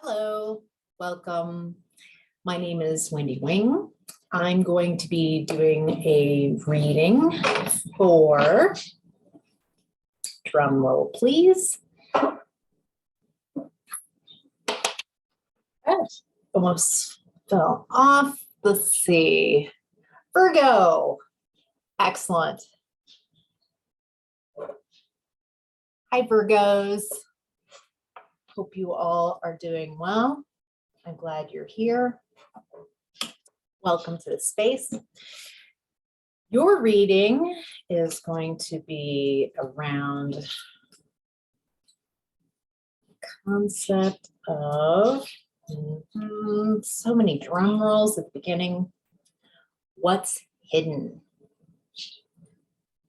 Hello, welcome. My name is Wendy Wing. I'm going to be doing a reading for, drum roll please. Almost fell off. Let's see. Virgo. Excellent. Hi, Virgos. Hope you all are doing well. I'm glad you're here. Welcome to the space. Your reading is going to be around the concept of so many drum rolls at the beginning. What's hidden?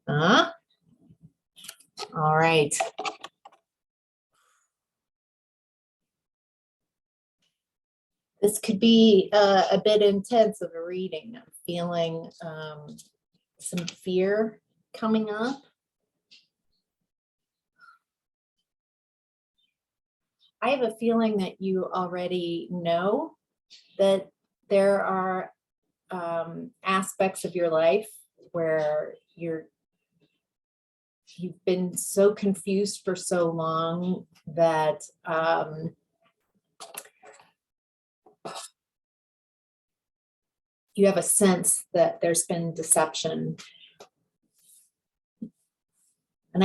All right. This could be a bit intense of a reading. I'm feeling some fear coming up. I have a feeling that you already know that there are aspects of your life where you've been so confused for so long that you have a sense that there's been deception. And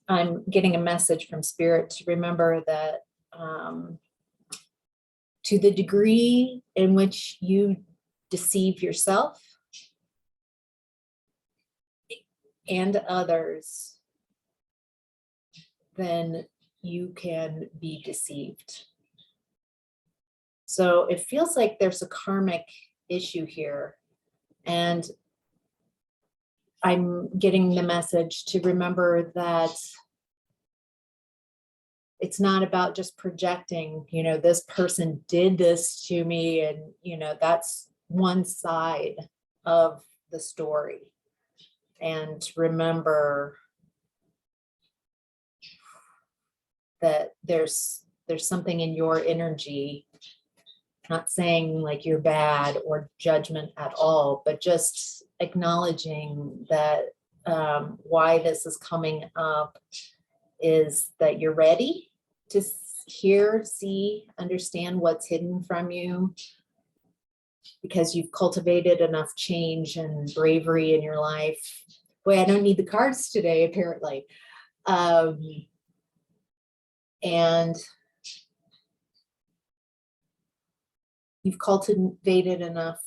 I'm getting a message from Spirit to remember that to the degree in which you deceive yourself and others, then you can be deceived. So it feels like there's a karmic issue here, and I'm getting the message to remember that it's not about just projecting, this person did this to me, and that's one side of the story. And remember that there's something in your energy. Not saying like you're bad or judgment at all, but just acknowledging that why this is coming up is that you're ready to hear, see, understand what's hidden from you, because you've cultivated enough change and bravery in your life. Boy, I don't need the cards today, apparently. And you've cultivated enough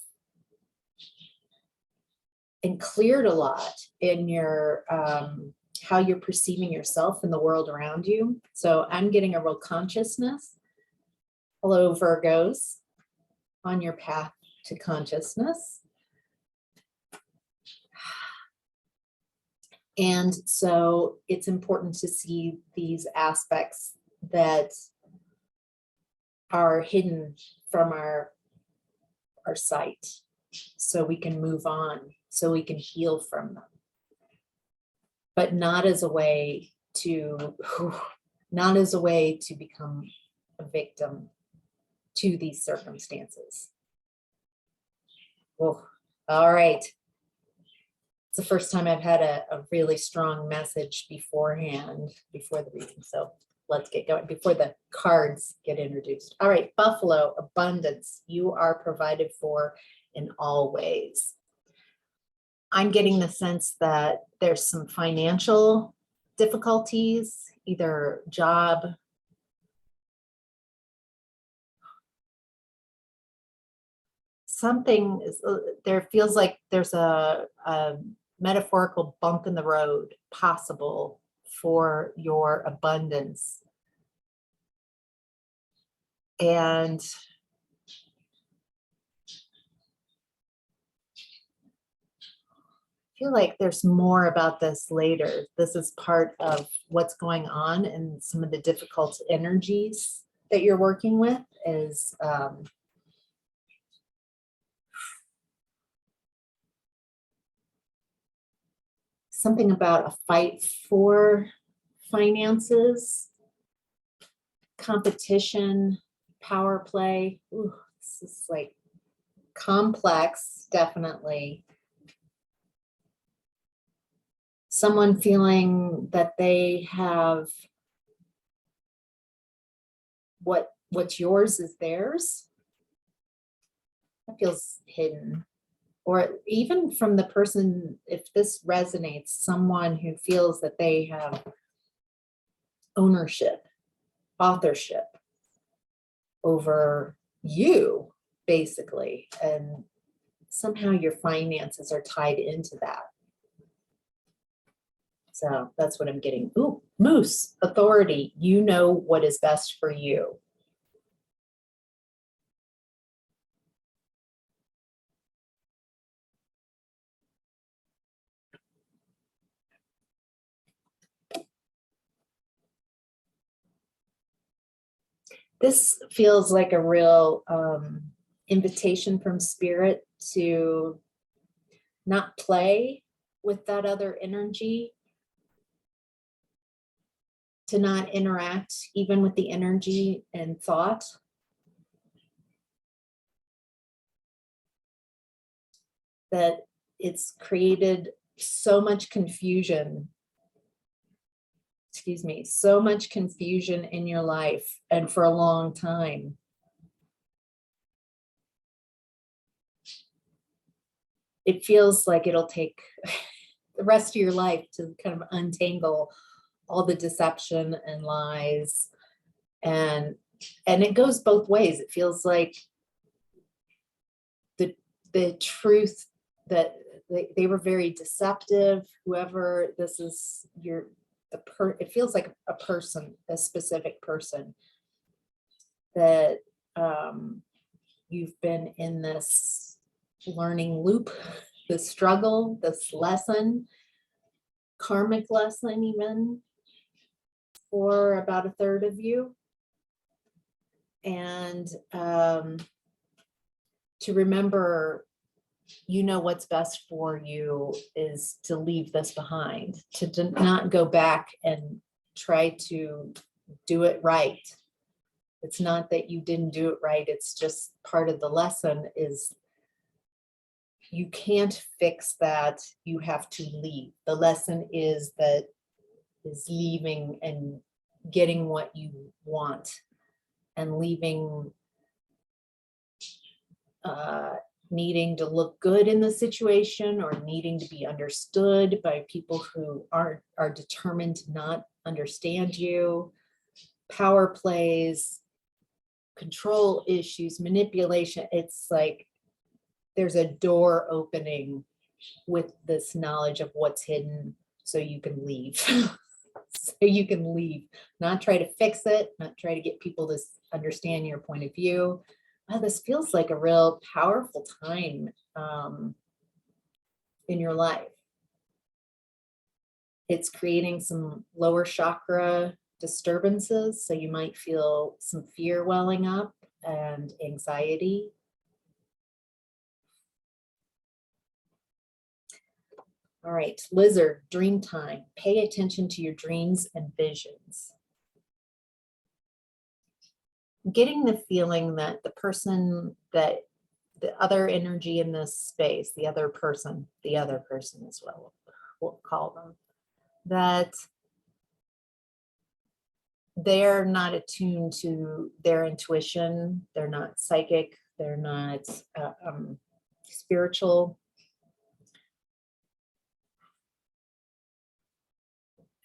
and cleared a lot in your how you're perceiving yourself and the world around you. So I'm getting a real consciousness. Hello, Virgos, on your path to consciousness. And so it's important to see these aspects that are hidden from our sight, so we can move on, so we can heal from them, but not as a way to become a victim to these circumstances. Oh, all right. It's the first time I've had a really strong message beforehand, before the reading. So let's get going before the cards get introduced. All right, Buffalo, abundance. You are provided for in all ways. I'm getting the sense that there's some financial difficulties, either job, something is, there feels like there's a metaphorical bump in the road possible for your abundance. And I feel like there's more about this later. This is part of what's going on, and some of the difficult energies that you're working with is something about a fight for finances, competition, power play. Ooh, this is like complex, definitely. Someone feeling that they have what's yours is theirs. That feels hidden. Or even from the person, if this resonates, someone who feels that they have ownership, authorship over you, basically, and somehow your finances are tied into that. So that's what I'm getting. Ooh, moose, authority. You know what is best for you. This feels like a real invitation from spirit to not play with that other energy, to not interact even with the energy and thought. That it's created so much confusion, so much confusion in your life and for a long time. It feels like it'll take the rest of your life to kind of untangle all the deception and lies. And it goes both ways. It feels like the truth that they were very deceptive. Whoever this is, it feels like a person, a specific person that you've been in this learning loop, this struggle, this lesson, karmic lesson even, for about a third of you. And to remember, you know what's best for you is to leave this behind, to not go back and try to do it right. It's not that you didn't do it right. It's just part of the lesson is you can't fix that. You have to leave. The lesson is leaving and getting what you want and leaving needing to look good in the situation or needing to be understood by people who are determined to not understand you. Power plays, control issues, manipulation. It's like there's a door opening with this knowledge of what's hidden so you can leave. So you can leave, not try to fix it, not try to get people to understand your point of view. Wow, this feels like a real powerful time in your life. It's creating some lower chakra disturbances, so you might feel some fear welling up and anxiety. All right, lizard, dream time. Pay attention to your dreams and visions. Getting the feeling that the person, that the other energy in this space, the other person as well, we'll call them, that they're not attuned to their intuition. They're not psychic. They're not spiritual.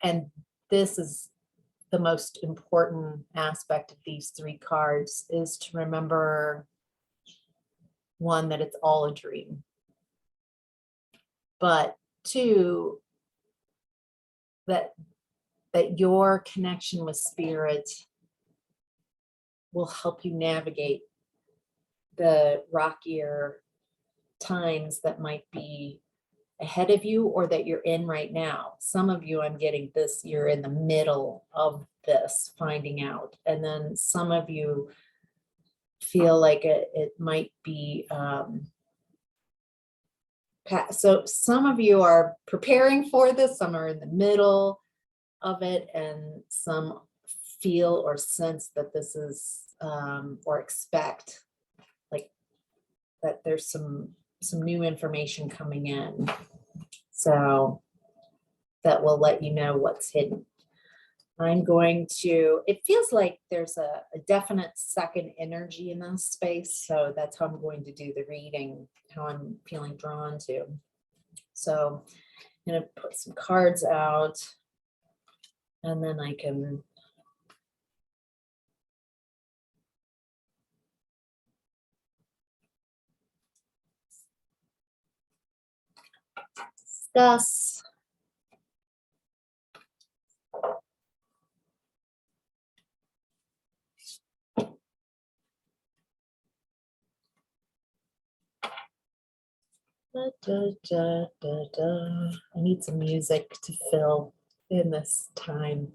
And this is the most important aspect of these three cards, is to remember, one, that it's all a dream, but two, that your connection with spirit will help you navigate the rockier times that might be ahead of you or that you're in right now. Some of you, I'm getting this, you're in the middle of this, finding out. And then some of you feel like it might be, so some of you are preparing for this, some are in the middle of it, and some feel or sense that this is, or expect, like that there's some new information coming in. So that will let you know what's hidden. I'm going to, it feels like there's a definite second energy in this space. So that's how I'm going to do the reading, how I'm feeling drawn to. So I'm going to put some cards out, and then I can discuss. Da, da, da, da, da. I need some music to fill in this time,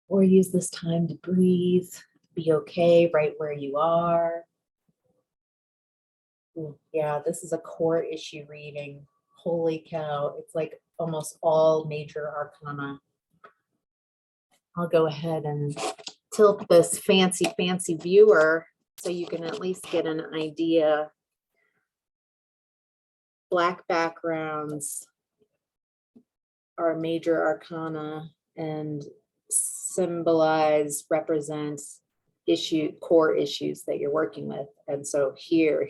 or use this time to breathe, be okay right where you are. Ooh, yeah, this is a core issue reading. Holy cow, it's like almost all major arcana. I'll go ahead and tilt this fancy viewer so you can at least get an idea. Black backgrounds are major arcana and represent core issues that you're working with. And so here,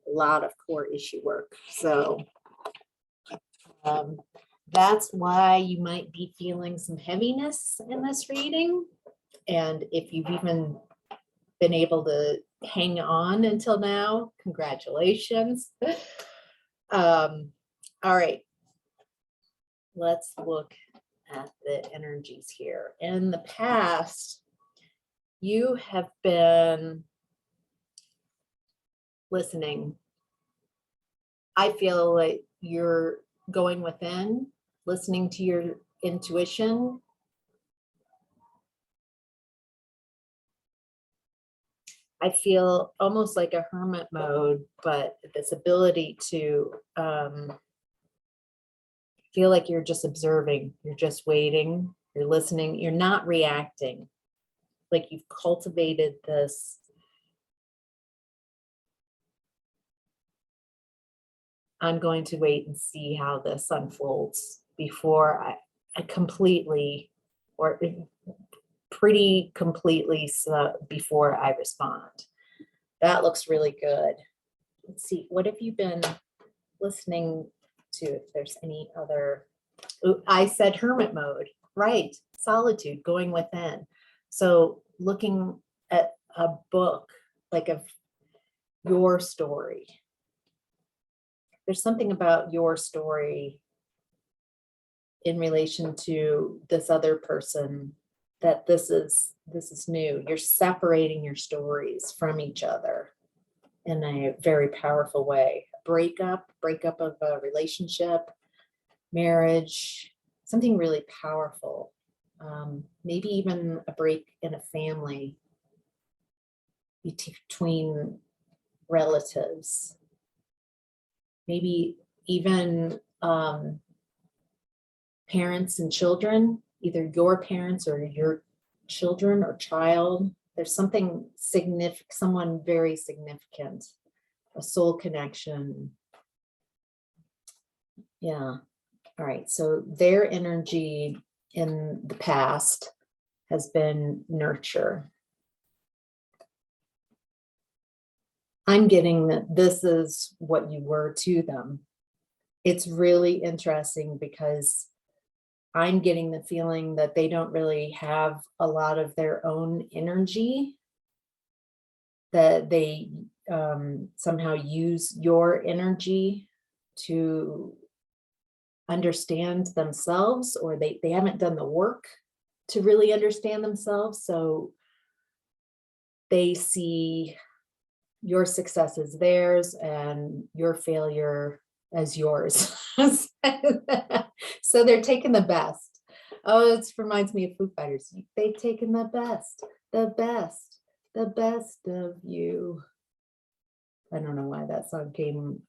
a lot of core issue work. So that's why you might be feeling some heaviness in this reading. And if you've even been able to hang on until now, congratulations. All right, let's look at the energies here. In the past, you have been listening. I feel like you're going within, listening to your intuition. I feel almost like a hermit mode, but this ability to feel like you're just observing, you're just waiting, you're listening, you're not reacting. Like you've cultivated this I'm going to wait and see how this unfolds before I completely, or pretty completely, before I respond. That looks really good. Let's see, what have you been listening to? If there's any other, I said hermit mode, right? Solitude, going within. So looking at a book, like of your story. There's something about your story in relation to this other person that this is new. You're separating your stories from each other in a very powerful way. Breakup of a relationship, marriage, something really powerful. Maybe even a break in a family between relatives. Maybe even parents and children, either your parents or your children or child. There's something significant, someone very significant, a soul connection. Yeah. All right. So their energy in the past has been nurture. I'm getting that this is what you were to them. It's really interesting because I'm getting the feeling that they don't really have a lot of their own energy, that they somehow use your energy to understand themselves, or they haven't done the work to really understand themselves. So they see your success as theirs and your failure as yours. So they're taking the best. Oh, it reminds me of Foo Fighters. They've taken the best of you. I don't know why that song came.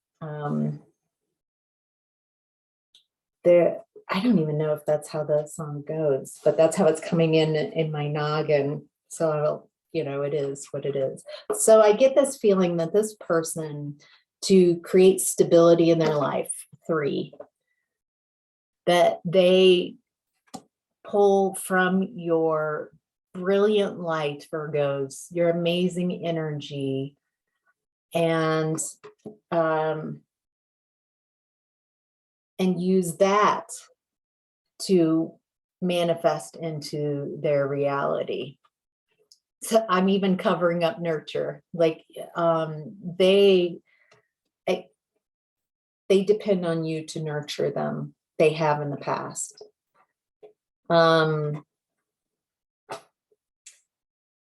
I don't even know if that's how the song goes, but that's how it's coming in my noggin. So I'll, it is what it is. So I get this feeling that this person, to create stability in their life, 3, that they pull from your brilliant light, Virgos, your amazing energy, and use that to manifest into their reality. So I'm even covering up nurture. Like they depend on you to nurture them. They have in the past.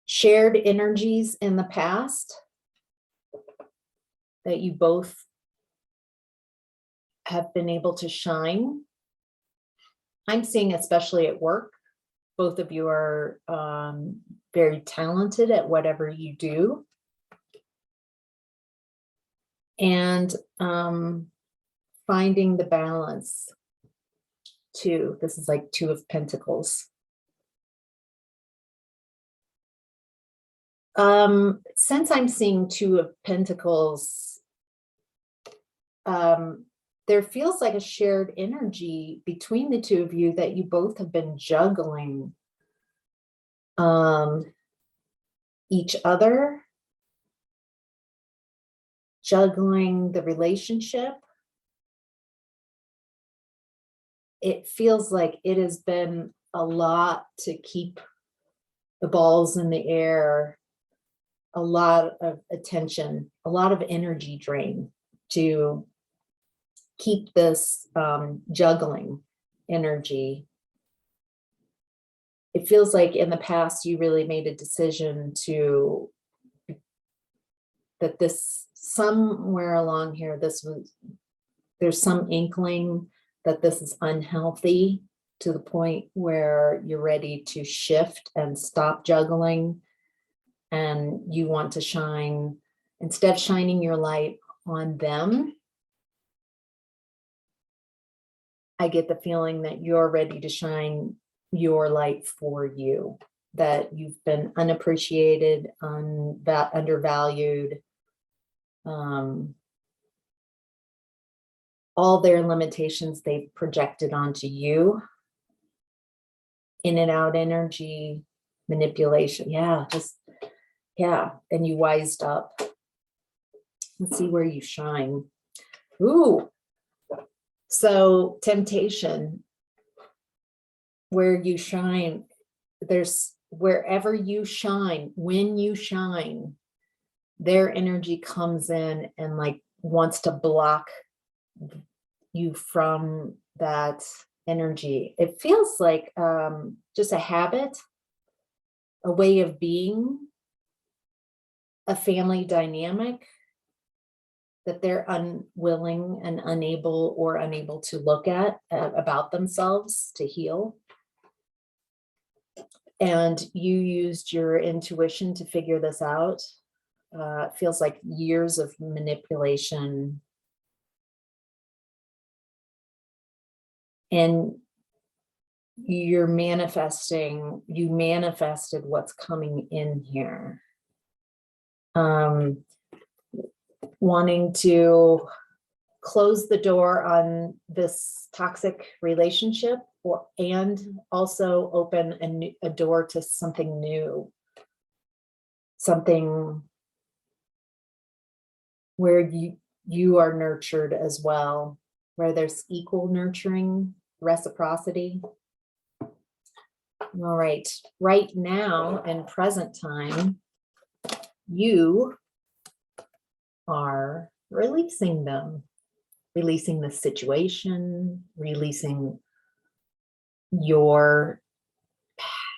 Shared energies in the past that you both have been able to shine. I'm seeing, especially at work, both of you are very talented at whatever you do. And finding the balance too. This is like 2 of Pentacles. Since I'm seeing 2 of Pentacles, there feels like a shared energy between the 2 of you that you both have been juggling each other, juggling the relationship. It feels like it has been a lot to keep the balls in the air, a lot of attention, a lot of energy drain to keep this juggling energy. It feels like in the past you really made a decision that this, somewhere along here, there's some inkling that this is unhealthy, to the point where you're ready to shift and stop juggling, and you want to shine, instead of shining your light on them, I get the feeling that you're ready to shine your light for you, that you've been unappreciated, undervalued, all their limitations they've projected onto you. In and out energy, manipulation. Yeah, and you wised up. Let's see where you shine. Ooh. So temptation, where you shine, there's wherever you shine, when you shine, their energy comes in and like wants to block you from that energy. It feels like just a habit, a way of being, a family dynamic that they're unwilling and unable to look at about themselves to heal. And you used your intuition to figure this out. It feels like years of manipulation. And you manifested what's coming in here. Wanting to close the door on this toxic relationship, and also open a door to something new, something where you are nurtured as well, where there's equal nurturing, reciprocity. All right, right now in present time, you are releasing them, releasing the situation, releasing your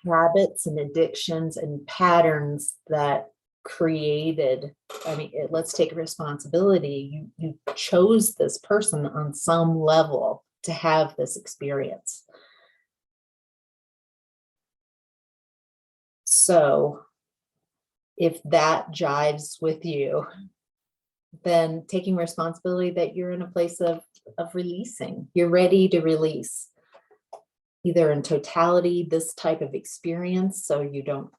habits and addictions and patterns that created. I mean, let's take responsibility. You chose this person on some level to have this experience. So if that jives with you, then taking responsibility that you're in a place of releasing, you're ready to release. either in totality, this type of experience, so you don't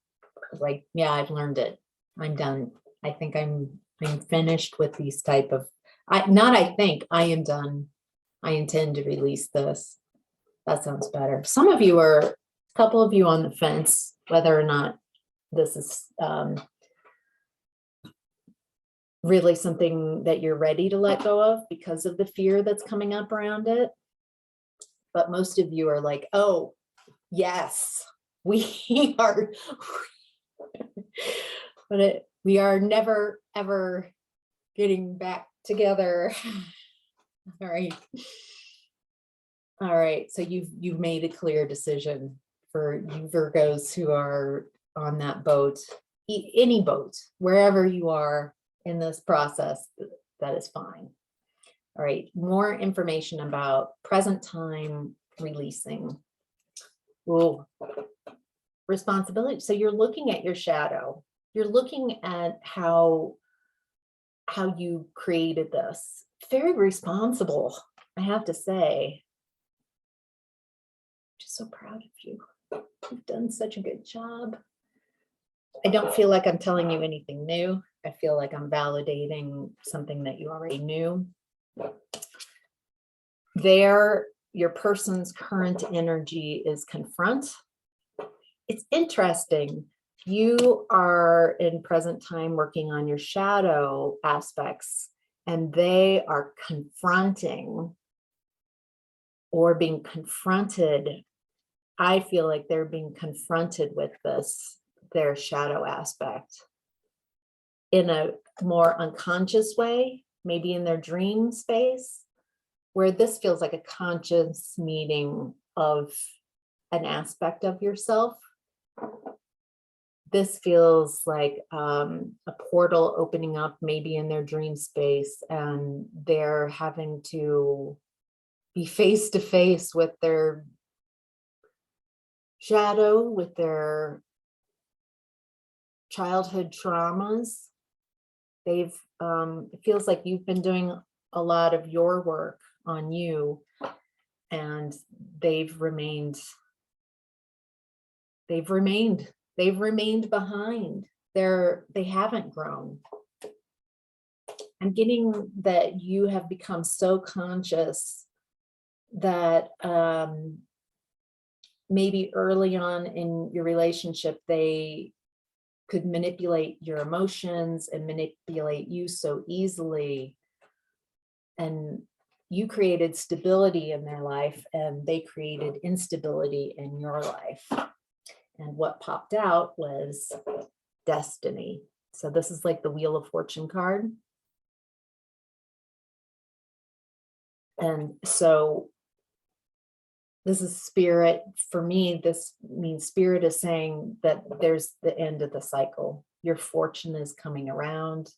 like, yeah, I've learned it. I'm done. I think I'm finished with these type of, I am done. I intend to release this. That sounds better. Some of you are, a couple of you on the fence, whether or not this is really something that you're ready to let go of because of the fear that's coming up around it. But most of you are like, oh, yes, we are, we are never, ever getting back together. All right. All right. So you've made a clear decision for you Virgos who are on that boat, any boat, wherever you are in this process, that is fine. All right. More information about present time releasing. Oh, responsibility. So you're looking at your shadow. You're looking at how you created this. Very responsible, I have to say. Just so proud of you. You've done such a good job. I don't feel like I'm telling you anything new. I feel like I'm validating something that you already knew. There, your person's current energy is confront. It's interesting. You are in present time working on your shadow aspects, and they are confronting or being confronted. I feel like they're being confronted with this, their shadow aspect, in a more unconscious way, maybe in their dream space, where this feels like a conscious meeting of an aspect of yourself. This feels like a portal opening up maybe in their dream space, and they're having to be face to face with their shadow, with their childhood traumas. It feels like you've been doing a lot of your work on you, and they've remained behind. They haven't grown. I'm getting that you have become so conscious that maybe early on in your relationship, they could manipulate your emotions and manipulate you so easily. And you created stability in their life, and they created instability in your life. And what popped out was destiny. So this is like the Wheel of Fortune card. And so this is spirit. For me, this means spirit is saying that there's the end of the cycle. Your fortune is coming around.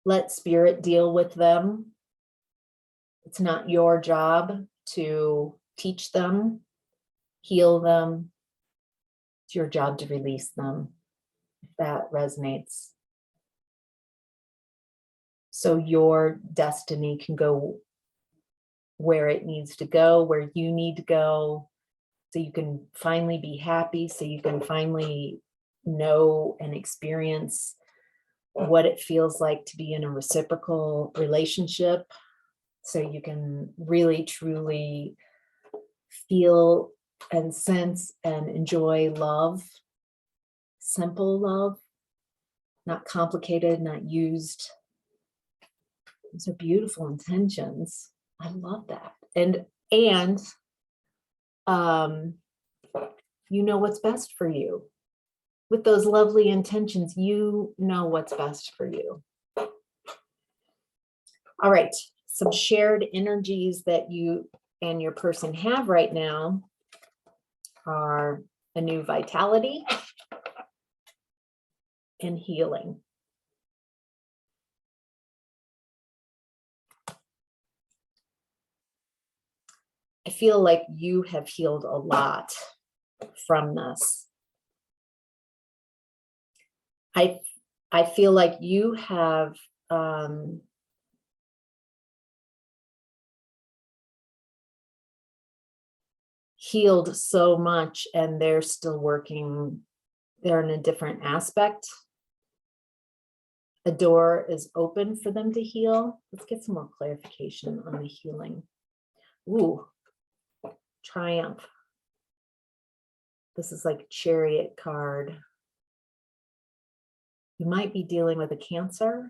Let spirit deal with them. It's not your job to teach them, heal them. It's your job to release them, if that resonates. So your destiny can go where it needs to go, where you need to go, so you can finally be happy, so you can finally know and experience what it feels like to be in a reciprocal relationship, so you can really truly feel and sense and enjoy love, simple love, not complicated, not used. Those are beautiful intentions. I love that. And you know what's best for you. With those lovely intentions, you know what's best for you. All right, some shared energies that you and your person have right now are a new vitality and healing. I feel like you have healed a lot from this. I feel like you have healed so much and they're still working, they're in a different aspect. A door is open for them to heal. Let's get some more clarification on the healing. Ooh, triumph. This is like a Chariot card. You might be dealing with a Cancer.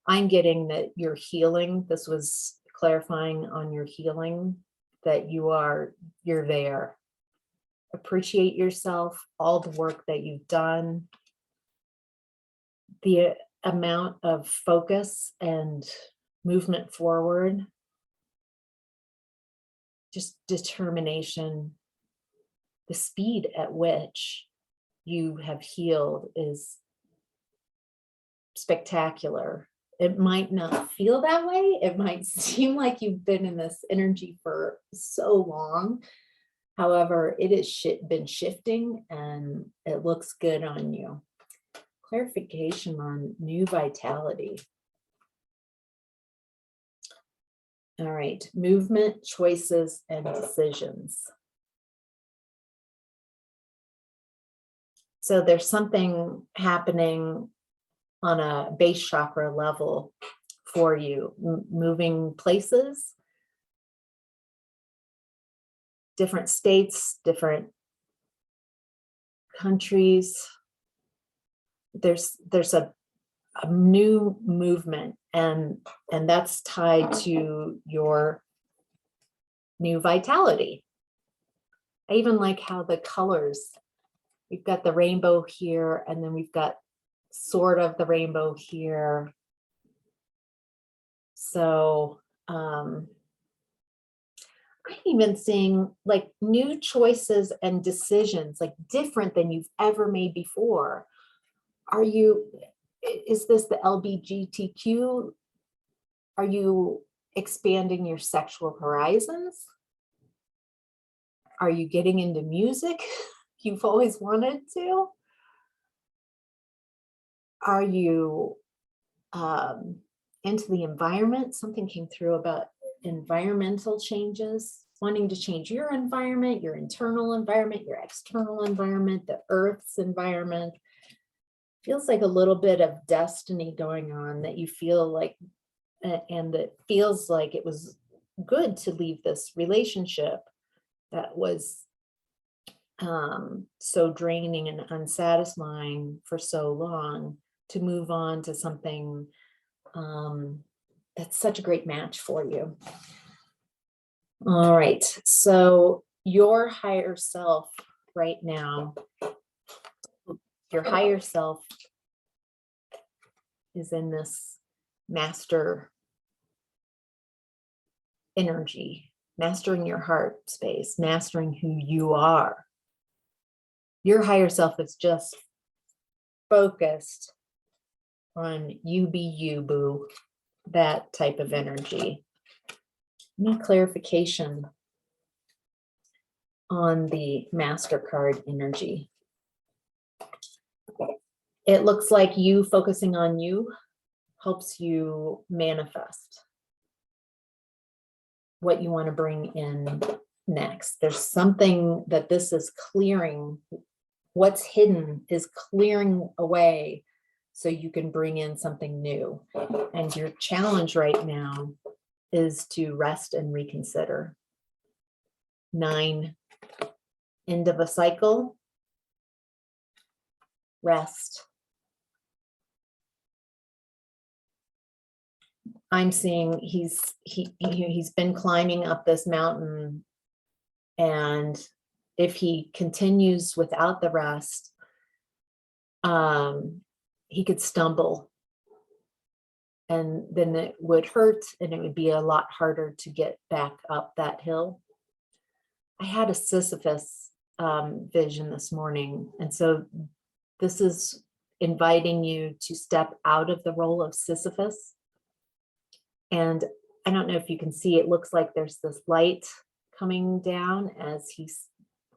I'm getting that you're healing. This was clarifying on your healing, that you're there. Appreciate yourself, all the work that you've done, the amount of focus and movement forward, just determination. The speed at which you have healed is spectacular. It might not feel that way. It might seem like you've been in this energy for so long. However, it has been shifting and it looks good on you. Clarification on new vitality. All right, movement, choices, and decisions. So there's something happening on a base chakra level for you, moving places, different states, different countries. There's a new movement, and that's tied to your new vitality. I even like how the colors, we've got the rainbow here, and then we've got sort of the rainbow here. So I'm even seeing like new choices and decisions, like different than you've ever made before. Is this the LGBTQ? Are you expanding your sexual horizons? Are you getting into music you've always wanted to? Are you into the environment? Something came through about environmental changes, wanting to change your environment, your internal environment, your external environment, the Earth's environment. Feels like a little bit of destiny going on, that you feel like, and it feels like it was good to leave this relationship that was so draining and unsatisfying for so long, to move on to something that's such a great match for you. All right, so your higher self right now, your higher self is in this master energy, mastering your heart space, mastering who you are. Your higher self is just focused on you be you, boo, that type of energy. Any clarification on the master card energy? It looks like you focusing on you helps you manifest what you want to bring in next. There's something that this is clearing. What's hidden is clearing away so you can bring in something new. And your challenge right now is to rest and reconsider. 9, end of a cycle, rest. I'm seeing he's been climbing up this mountain, and if he continues without the rest, he could stumble, and then it would hurt, and it would be a lot harder to get back up that hill. I had a Sisyphus vision this morning, and so this is inviting you to step out of the role of Sisyphus. And I don't know if you can see, it looks like there's this light coming down as he's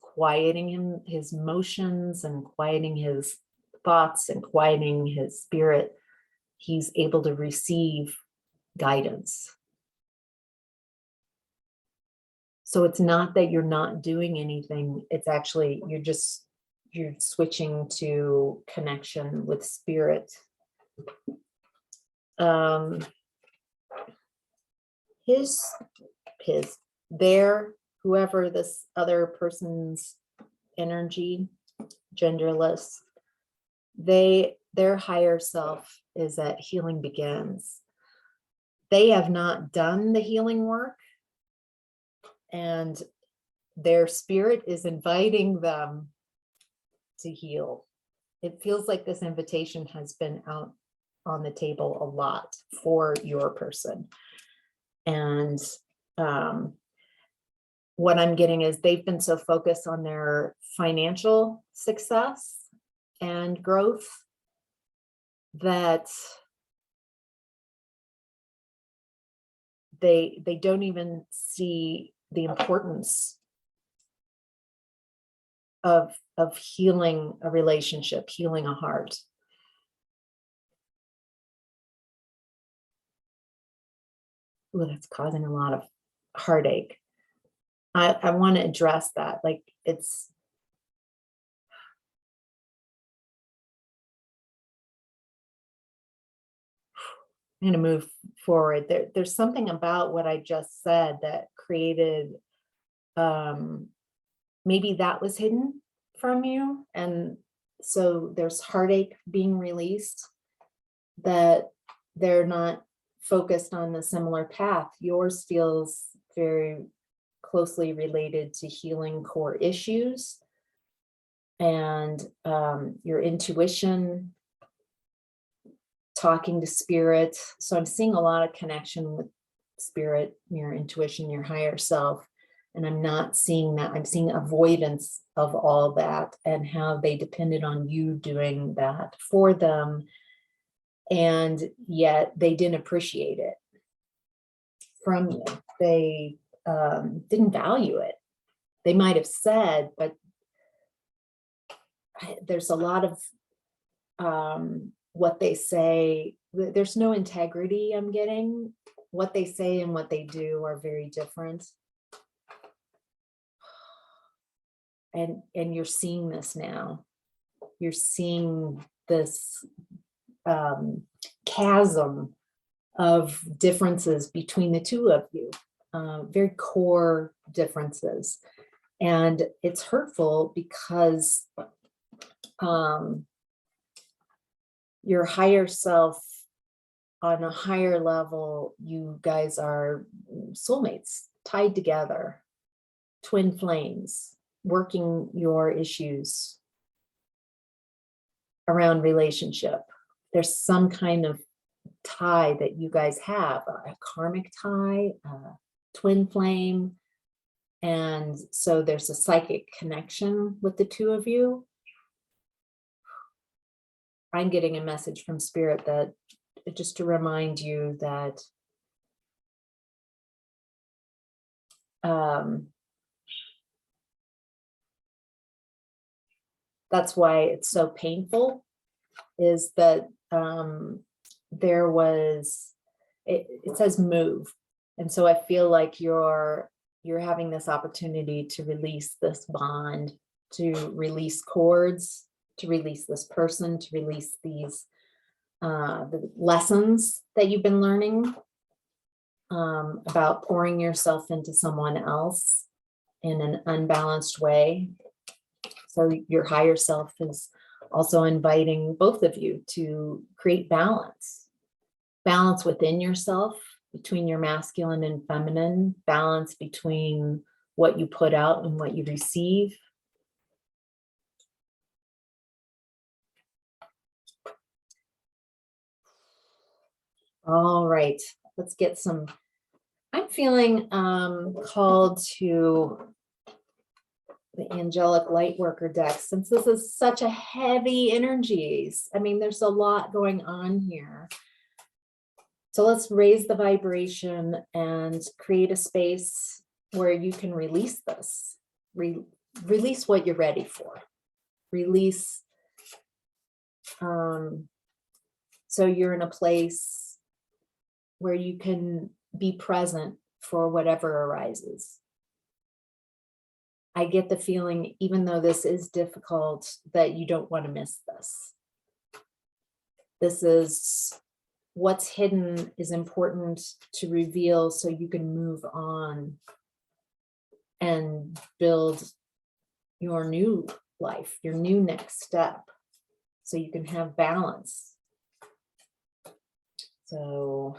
quieting his motions and quieting his thoughts and quieting his spirit. He's able to receive guidance. So it's not that you're not doing anything. It's actually, you're switching to connection with spirit. Whoever this other person's energy, genderless, their higher self is that healing begins. They have not done the healing work, and their spirit is inviting them to heal. It feels like this invitation has been out on the table a lot for your person. And what I'm getting is they've been so focused on their financial success and growth that they don't even see the importance of healing a relationship, healing a heart. Ooh, that's causing a lot of heartache. I want to address that. Like, it's, I'm going to move forward. There's something about what I just said that created, maybe that was hidden from you. And so there's heartache being released, that they're not focused on a similar path. Yours feels very closely related to healing core issues and your intuition, talking to spirit. So I'm seeing a lot of connection with spirit, your intuition, your higher self. And I'm not seeing that. I'm seeing avoidance of all that and how they depended on you doing that for them. And yet they didn't appreciate it from you. They didn't value it. They might have said, but there's a lot of what they say. There's no integrity I'm getting. What they say and what they do are very different. And you're seeing this now. You're seeing this chasm of differences between the two of you, very core differences. And it's hurtful because your higher self, on a higher level, you guys are soulmates, tied together, twin flames, working your issues around relationship. There's some kind of tie that you guys have, a karmic tie, a twin flame. And so there's a psychic connection with the two of you. I'm getting a message from spirit that just to remind you that that's why it's so painful, is that there was, it says move. And so I feel like you're having this opportunity to release this bond, to release cords, to release this person, to release these the lessons that you've been learning about pouring yourself into someone else in an unbalanced way. So your higher self is also inviting both of you to create balance within yourself, between your masculine and feminine, balance between what you put out and what you receive. All right, let's get some, I'm feeling called to the Angelic Lightworker deck, since this is such a heavy energies. I mean, there's a lot going on here. So let's raise the vibration and create a space where you can release this. Release what you're ready for. Release. So you're in a place where you can be present for whatever arises. I get the feeling, even though this is difficult, that you don't want to miss this. This is what's hidden is important to reveal so you can move on and build your new life, your new next step, so you can have balance. So,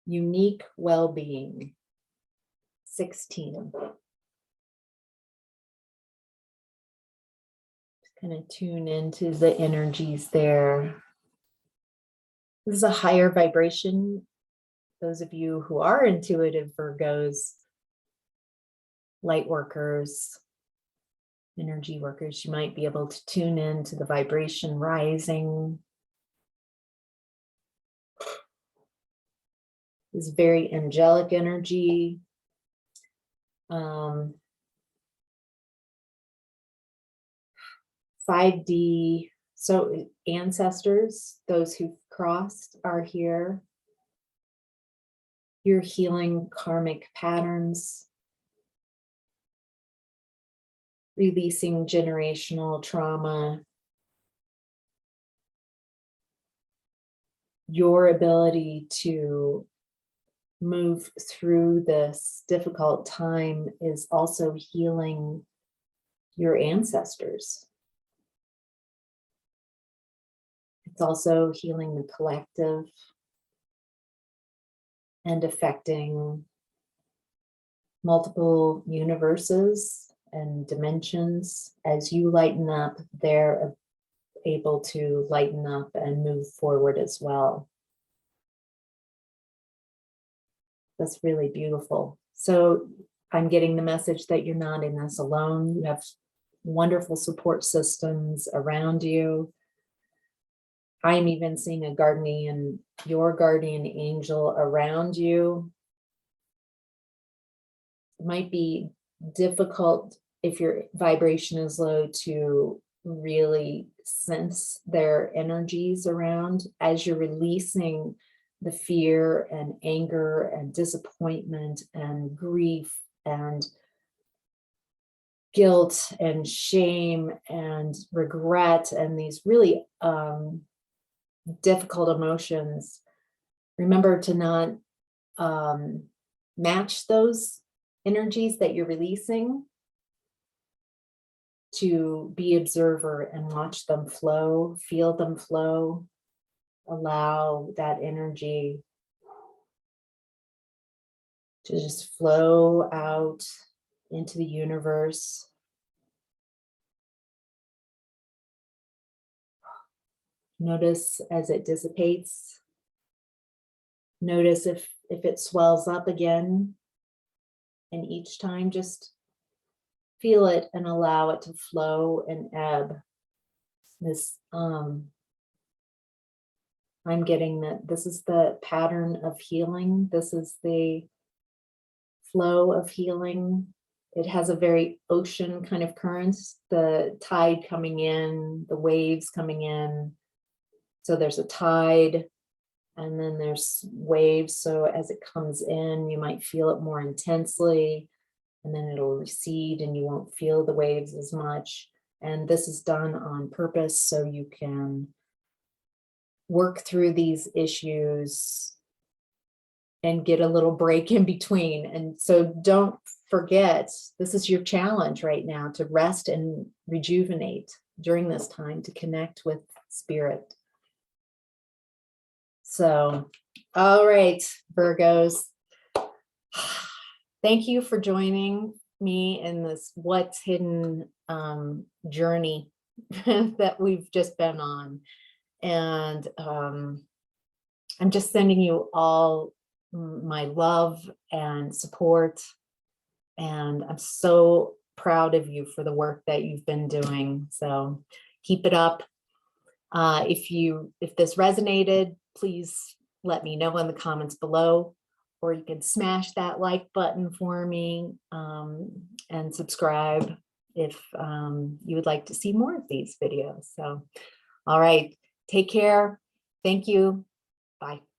unique well-being, 16. Just kind of tune into the energies there. This is a higher vibration. Those of you who are intuitive Virgos, light workers, energy workers, you might be able to tune in to the vibration rising. This is very angelic energy. 5D, so ancestors, those who've crossed are here. You're healing karmic patterns, releasing generational trauma. Your ability to move through this difficult time is also healing your ancestors. It's also healing the collective and affecting multiple universes and dimensions. As you lighten up, they're able to lighten up and move forward as well. That's really beautiful. So I'm getting the message that you're not in this alone. You have wonderful support systems around you. I'm even seeing your guardian angel around you. It might be difficult if your vibration is low to really sense their energies around as you're releasing the fear and anger and disappointment and grief and guilt and shame and regret and these really difficult emotions. Remember to not match those energies that you're releasing, to be observer and watch them flow, feel them flow, allow that energy to just flow out into the universe. Notice as it dissipates. Notice if it swells up again. And each time just feel it and allow it to flow and ebb. This I'm getting that this is the pattern of healing. This is the flow of healing. It has a very ocean kind of current, the tide coming in, the waves coming in. So there's a tide and then there's waves. So as it comes in, you might feel it more intensely and then it'll recede and you won't feel the waves as much. And this is done on purpose so you can work through these issues and get a little break in between. And so don't forget, this is your challenge right now, to rest and rejuvenate during this time, to connect with spirit. So, all right, Virgos, thank you for joining me in this What's Hidden journey that we've just been on. And I'm just sending you all my love and support. And I'm so proud of you for the work that you've been doing. So keep it up. If this resonated, please let me know in the comments below, or you can smash that like button for me and subscribe if you would like to see more of these videos. So, all right, take care. Thank you. Bye.